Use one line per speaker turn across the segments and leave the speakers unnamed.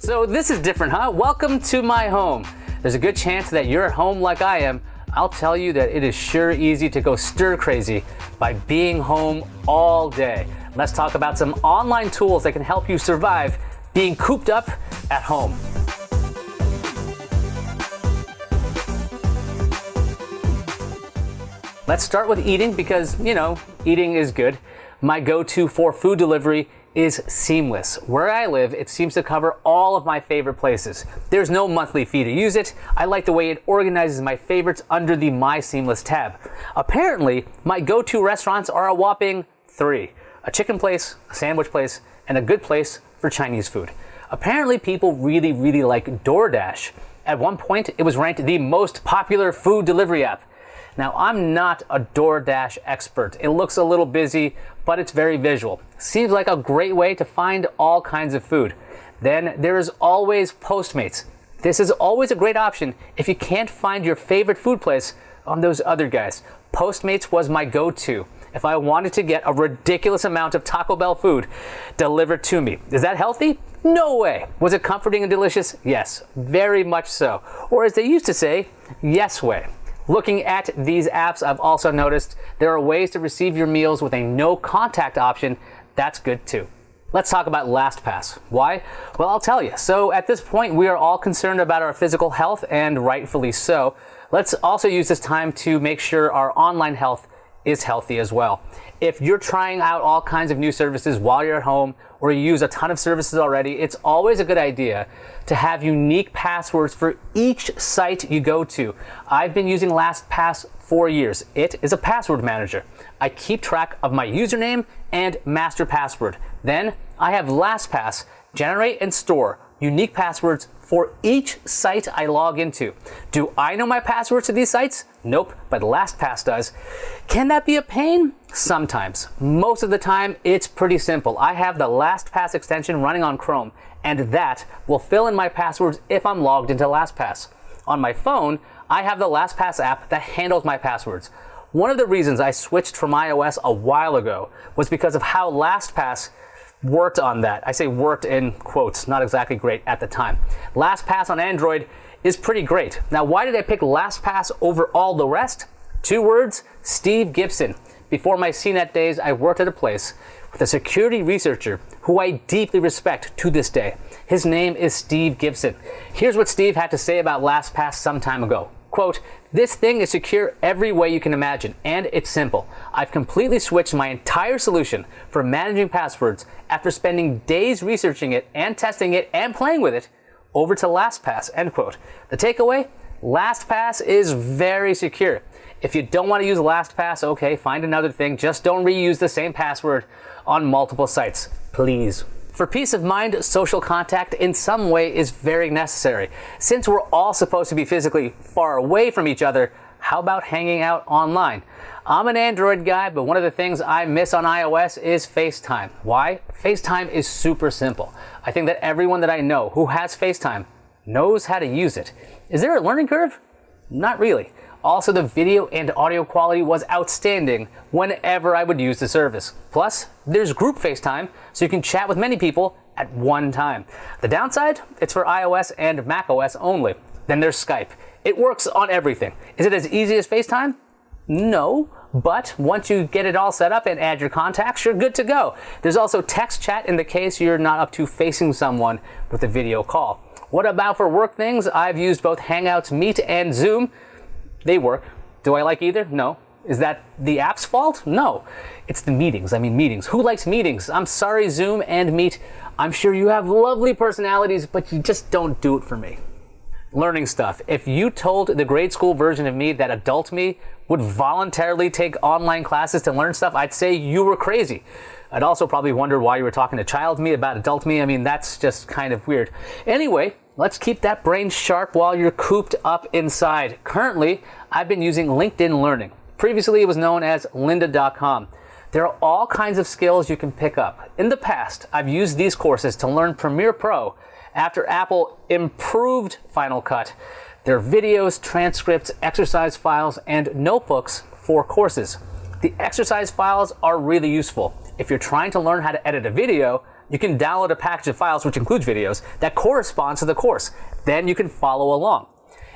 So this is different, huh? Welcome to my home. There's a good chance that you're at home like I am. I'll tell you that it is sure easy to go stir crazy by being home all day. Let's talk about some online tools that can help you survive being cooped up at home. Let's start with eating because, eating is good. My go-to for food delivery is Seamless. Where I live, it seems to cover all of my favorite places. There's no monthly fee to use it. I like the way it organizes my favorites under the My Seamless tab. Apparently, my go-to restaurants are a whopping 3. A chicken place, a sandwich place, and a good place for Chinese food. Apparently, people really like DoorDash. At one point, it was ranked the most popular food delivery app. Now, I'm not a DoorDash expert. It looks a little busy, but it's very visual. Seems like a great way to find all kinds of food. Then there is always Postmates. This is always a great option if you can't find your favorite food place on those other guys. Postmates was my go-to if I wanted to get a ridiculous amount of Taco Bell food delivered to me. Is that healthy? No way. Was it comforting and delicious? Yes, very much so. Or as they used to say, yes way. Looking at these apps, I've also noticed there are ways to receive your meals with a no contact option. That's good too. Let's talk about LastPass. Why? Well, I'll tell you. So at this point, we are all concerned about our physical health, and rightfully so. Let's also use this time to make sure our online health is healthy as well. If you're trying out all kinds of new services while you're at home, or you use a ton of services already, it's always a good idea to have unique passwords for each site you go to. I've been using LastPass for years. It is a password manager. I keep track of my username and master password. Then I have LastPass generate and store unique passwords for each site I log into. Do I know my passwords to these sites? Nope, but LastPass does. Can that be a pain? Sometimes. Most of the time, it's pretty simple. I have the LastPass extension running on Chrome, and that will fill in my passwords if I'm logged into LastPass. On my phone, I have the LastPass app that handles my passwords. One of the reasons I switched from iOS a while ago was because of how LastPass worked on that. I say worked in quotes, not exactly great at the time. LastPass on Android is pretty great. Now, why did I pick LastPass over all the rest? 2 words, Steve Gibson. Before my CNET days, I worked at a place with a security researcher who I deeply respect to this day. His name is Steve Gibson. Here's what Steve had to say about LastPass some time ago. Quote, "This thing is secure every way you can imagine, and it's simple. I've completely switched my entire solution for managing passwords after spending days researching it and testing it and playing with it over to LastPass," end quote. The takeaway? LastPass is very secure. If you don't want to use LastPass, okay, find another thing. Just don't reuse the same password on multiple sites, please. For peace of mind, social contact in some way is very necessary. Since we're all supposed to be physically far away from each other, how about hanging out online? I'm an Android guy, but one of the things I miss on iOS is FaceTime. Why? FaceTime is super simple. I think that everyone that I know who has FaceTime knows how to use it. Is there a learning curve? Not really. Also, the video and audio quality was outstanding whenever I would use the service. Plus, there's group FaceTime, so you can chat with many people at one time. The downside? It's for iOS and macOS only. Then there's Skype. It works on everything. Is it as easy as FaceTime? No, but once you get it all set up and add your contacts, you're good to go. There's also text chat in the case you're not up to facing someone with a video call. What about for work things? I've used both Hangouts, Meet, and Zoom. They work. Do I like either? No. Is that the app's fault? No. It's the meetings. Meetings. Who likes meetings? I'm sorry, Zoom and Meet. I'm sure you have lovely personalities, but you just don't do it for me. Learning stuff. If you told the grade school version of me that adult me would voluntarily take online classes to learn stuff, I'd say you were crazy. I'd also probably wonder why you were talking to child me about adult me. That's just kind of weird. Anyway, let's keep that brain sharp while you're cooped up inside. Currently, I've been using LinkedIn Learning. Previously, it was known as lynda.com. There are all kinds of skills you can pick up. In the past, I've used these courses to learn Premiere Pro after Apple improved Final Cut. There are videos, transcripts, exercise files, and notebooks for courses. The exercise files are really useful. If you're trying to learn how to edit a video, you can download a package of files which includes videos that corresponds to the course. Then you can follow along.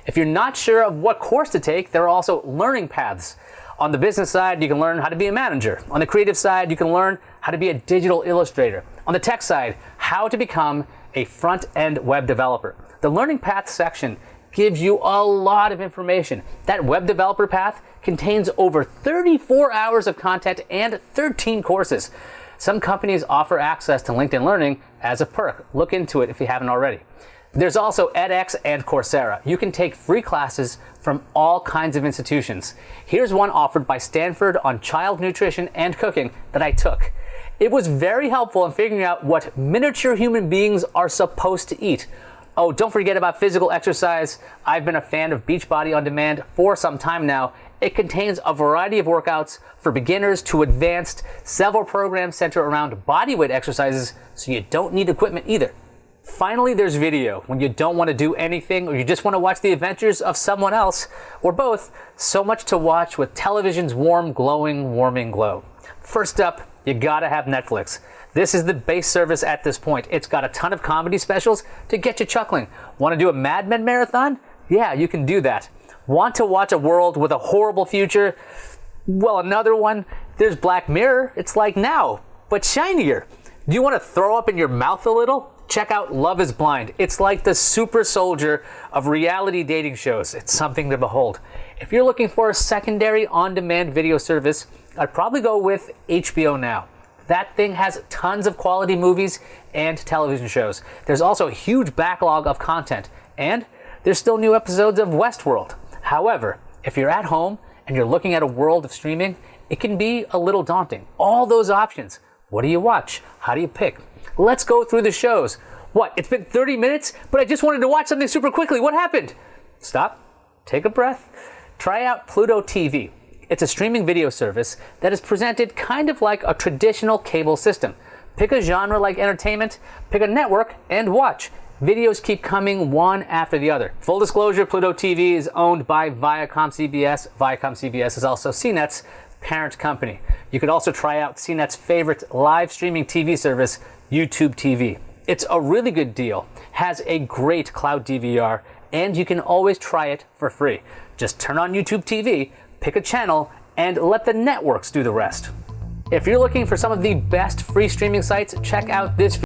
If you're not sure of what course to take, there are also learning paths. On the business side, you can learn how to be a manager. On the creative side, you can learn how to be a digital illustrator. On the tech side, how to become a front-end web developer. The learning path section gives you a lot of information. That web developer path contains over 34 hours of content and 13 courses. Some companies offer access to LinkedIn Learning as a perk. Look into it if you haven't already. There's also edX and Coursera. You can take free classes from all kinds of institutions. Here's one offered by Stanford on child nutrition and cooking that I took. It was very helpful in figuring out what miniature human beings are supposed to eat. Oh, don't forget about physical exercise. I've been a fan of Beachbody On Demand for some time now. It contains a variety of workouts for beginners to advanced. Several programs center around bodyweight exercises, so you don't need equipment either. Finally, there's video. When you don't want to do anything or you just want to watch the adventures of someone else, or both, so much to watch with television's warm, glowing, warming glow. First up, you gotta have Netflix. This is the base service at this point. It's got a ton of comedy specials to get you chuckling. Want to do a Mad Men marathon? Yeah, you can do that. Want to watch a world with a horrible future? Well, another one. There's Black Mirror. It's like Now, but shinier. Do you want to throw up in your mouth a little? Check out Love is Blind. It's like the super soldier of reality dating shows. It's something to behold. If you're looking for a secondary on-demand video service, I'd probably go with HBO Now. That thing has tons of quality movies and television shows. There's also a huge backlog of content, and there's still new episodes of Westworld. However, if you're at home and you're looking at a world of streaming, it can be a little daunting. All those options. What do you watch? How do you pick? Let's go through the shows. What, it's been 30 minutes, but I just wanted to watch something super quickly. What happened? Stop, take a breath. Try out Pluto TV. It's a streaming video service that is presented kind of like a traditional cable system. Pick a genre like entertainment, pick a network, and watch. Videos keep coming one after the other. Full disclosure, Pluto TV is owned by Viacom CBS. Viacom CBS is also CNET's parent company. You could also try out CNET's favorite live streaming TV service, YouTube TV. It's a really good deal, has a great cloud DVR, and you can always try it for free. Just turn on YouTube TV, pick a channel, and let the networks do the rest. If you're looking for some of the best free streaming sites, check out this